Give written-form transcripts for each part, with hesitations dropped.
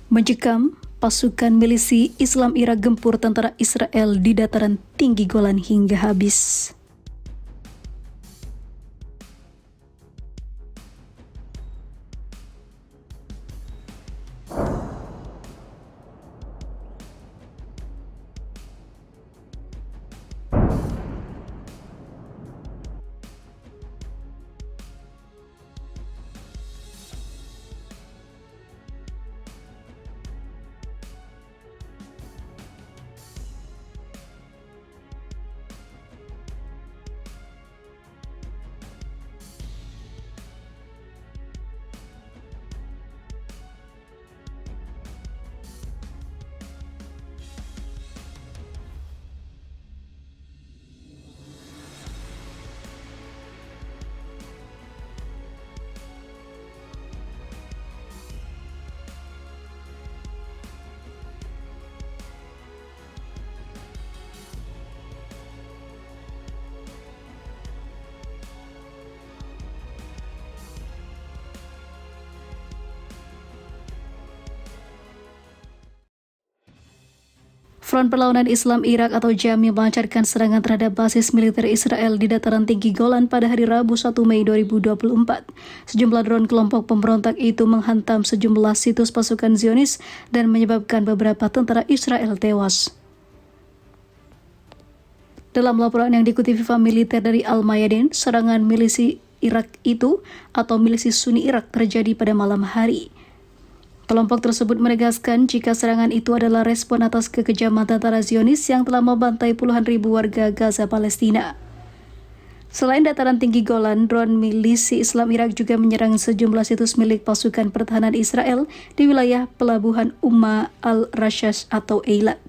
Mencekam, pasukan milisi Islam Irak gempur tentara Israel di dataran tinggi Golan hingga habis. Front Perlawanan Islam Irak atau JAMI melancarkan serangan terhadap basis militer Israel di dataran tinggi Golan pada hari Rabu 1 Mei 2024. Sejumlah drone kelompok pemberontak itu menghantam sejumlah situs pasukan Zionis dan menyebabkan beberapa tentara Israel tewas. Dalam laporan yang dikutip Viva militer dari Al-Mayadin, serangan milisi Irak itu atau milisi Sunni Irak terjadi pada malam hari. Kelompok tersebut menegaskan jika serangan itu adalah respon atas kekejaman tentara Zionis yang telah membantai puluhan ribu warga Gaza Palestina. Selain dataran tinggi Golan, drone milisi Islam Irak juga menyerang sejumlah situs milik pasukan pertahanan Israel di wilayah pelabuhan Umma al-Rashash atau Eilat.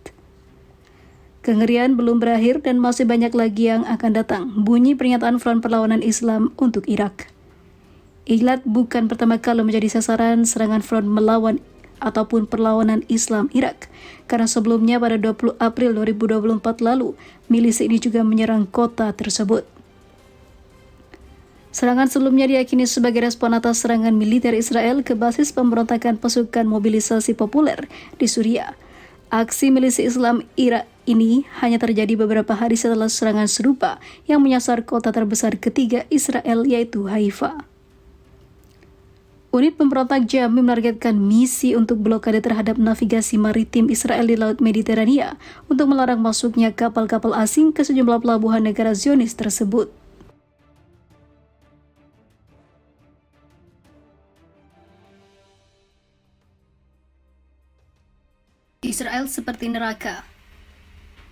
Kengerian belum berakhir dan masih banyak lagi yang akan datang, bunyi pernyataan Front Perlawanan Islam untuk Irak. Eilat bukan pertama kali menjadi sasaran serangan front melawan ataupun perlawanan Islam Irak, karena sebelumnya pada 20 April 2024 lalu, milisi ini juga menyerang kota tersebut. Serangan sebelumnya diyakini sebagai respon atas serangan militer Israel ke basis pemberontakan pasukan mobilisasi populer di Suriah. Aksi milisi Islam Irak ini hanya terjadi beberapa hari setelah serangan serupa yang menyasar kota terbesar ketiga Israel yaitu Haifa. Unit pemberontak JAMI menargetkan misi untuk blokade terhadap navigasi maritim Israel di Laut Mediterania untuk melarang masuknya kapal-kapal asing ke sejumlah pelabuhan negara Zionis tersebut. Israel seperti neraka.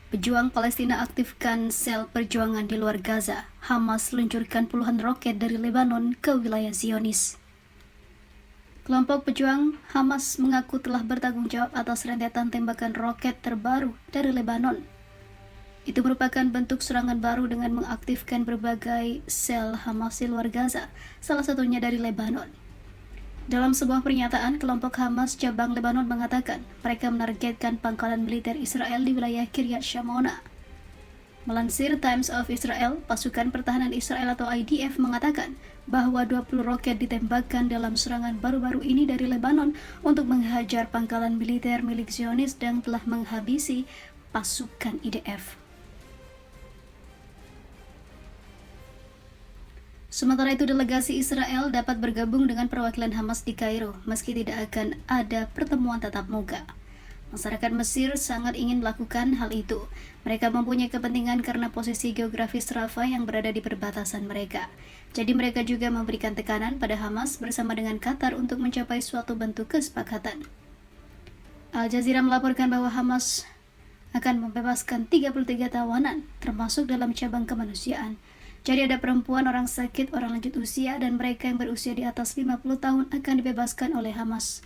Pejuang Palestina aktifkan sel perjuangan di luar Gaza. Hamas luncurkan puluhan roket dari Lebanon ke wilayah Zionis. Kelompok pejuang Hamas mengaku telah bertanggung jawab atas rentetan tembakan roket terbaru dari Lebanon. Itu merupakan bentuk serangan baru dengan mengaktifkan berbagai sel Hamas di luar Gaza, salah satunya dari Lebanon. Dalam sebuah pernyataan, kelompok Hamas cabang Lebanon mengatakan mereka menargetkan pangkalan militer Israel di wilayah Kiryat Shimona. Melansir Times of Israel, pasukan pertahanan Israel atau IDF mengatakan bahwa 20 roket ditembakkan dalam serangan baru-baru ini dari Lebanon untuk menghajar pangkalan militer milik Zionis dan telah menghabisi pasukan IDF. Sementara itu, delegasi Israel dapat bergabung dengan perwakilan Hamas di Kairo meski tidak akan ada pertemuan tatap muka. Masyarakat Mesir sangat ingin melakukan hal itu. Mereka mempunyai kepentingan karena posisi geografis Rafah yang berada di perbatasan mereka. Jadi mereka juga memberikan tekanan pada Hamas bersama dengan Qatar untuk mencapai suatu bentuk kesepakatan. Al Jazeera melaporkan bahwa Hamas akan membebaskan 33 tawanan, termasuk dalam cabang kemanusiaan. Jadi ada perempuan, orang sakit, orang lanjut usia, dan mereka yang berusia di atas 50 tahun akan dibebaskan oleh Hamas.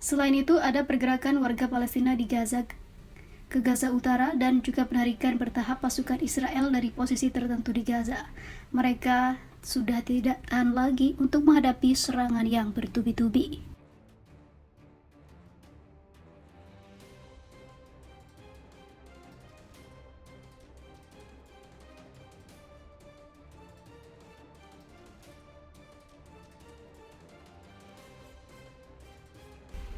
Selain itu, ada pergerakan warga Palestina di Gaza ke Gaza Utara dan juga penarikan bertahap pasukan Israel dari posisi tertentu di Gaza. Mereka sudah tidak tahan lagi untuk menghadapi serangan yang bertubi-tubi.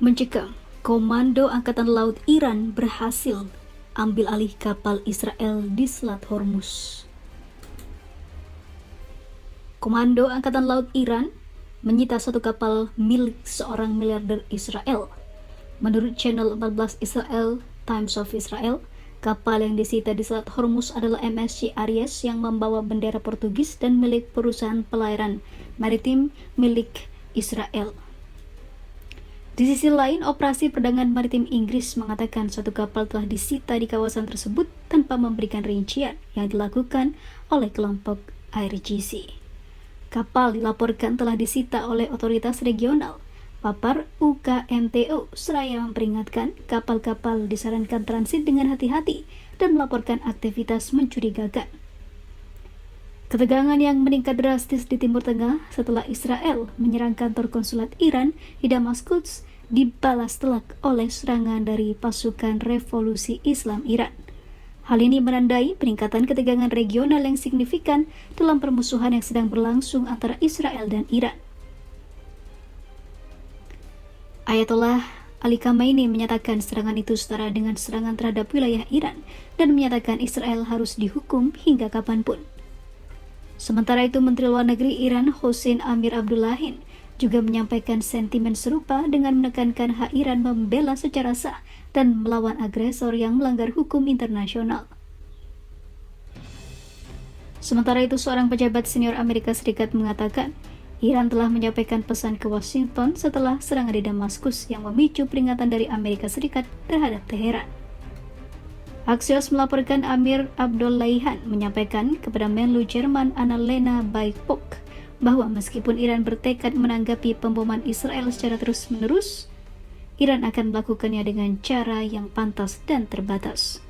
Mencekam, Komando Angkatan Laut Iran berhasil ambil alih kapal Israel di Selat Hormuz. Komando Angkatan Laut Iran menyita satu kapal milik seorang miliarder Israel. Menurut channel 14 Israel, Times of Israel, kapal yang disita di Selat Hormuz adalah MSC Aries yang membawa bendera Portugis dan milik perusahaan pelayaran maritim milik Israel. Di sisi lain, Operasi Perdagangan Maritim Inggris mengatakan satu kapal telah disita di kawasan tersebut tanpa memberikan rincian yang dilakukan oleh kelompok IRGC. Kapal dilaporkan telah disita oleh otoritas regional, papar UKMTO, seraya memperingatkan kapal-kapal disarankan transit dengan hati-hati dan melaporkan aktivitas mencurigakan. Ketegangan yang meningkat drastis di Timur Tengah setelah Israel menyerang kantor konsulat Iran di Damaskus dibalas telak oleh serangan dari pasukan revolusi Islam Iran. Hal ini menandai peningkatan ketegangan regional yang signifikan dalam permusuhan yang sedang berlangsung antara Israel dan Iran. Ayatollah Ali Khamenei menyatakan serangan itu setara dengan serangan terhadap wilayah Iran dan menyatakan Israel harus dihukum hingga kapanpun. Sementara itu, Menteri Luar Negeri Iran Hossein Amir Abdullahian juga menyampaikan sentimen serupa dengan menekankan hak Iran membela secara sah dan melawan agresor yang melanggar hukum internasional. Sementara itu, seorang pejabat senior Amerika Serikat mengatakan Iran telah menyampaikan pesan ke Washington setelah serangan di Damaskus yang memicu peringatan dari Amerika Serikat terhadap Teheran. Axios melaporkan Amir Abdullahian menyampaikan kepada Menlu Jerman Annalena Baerbock bahwa meskipun Iran bertekad menanggapi pemboman Israel secara terus-menerus, Iran akan melakukannya dengan cara yang pantas dan terbatas.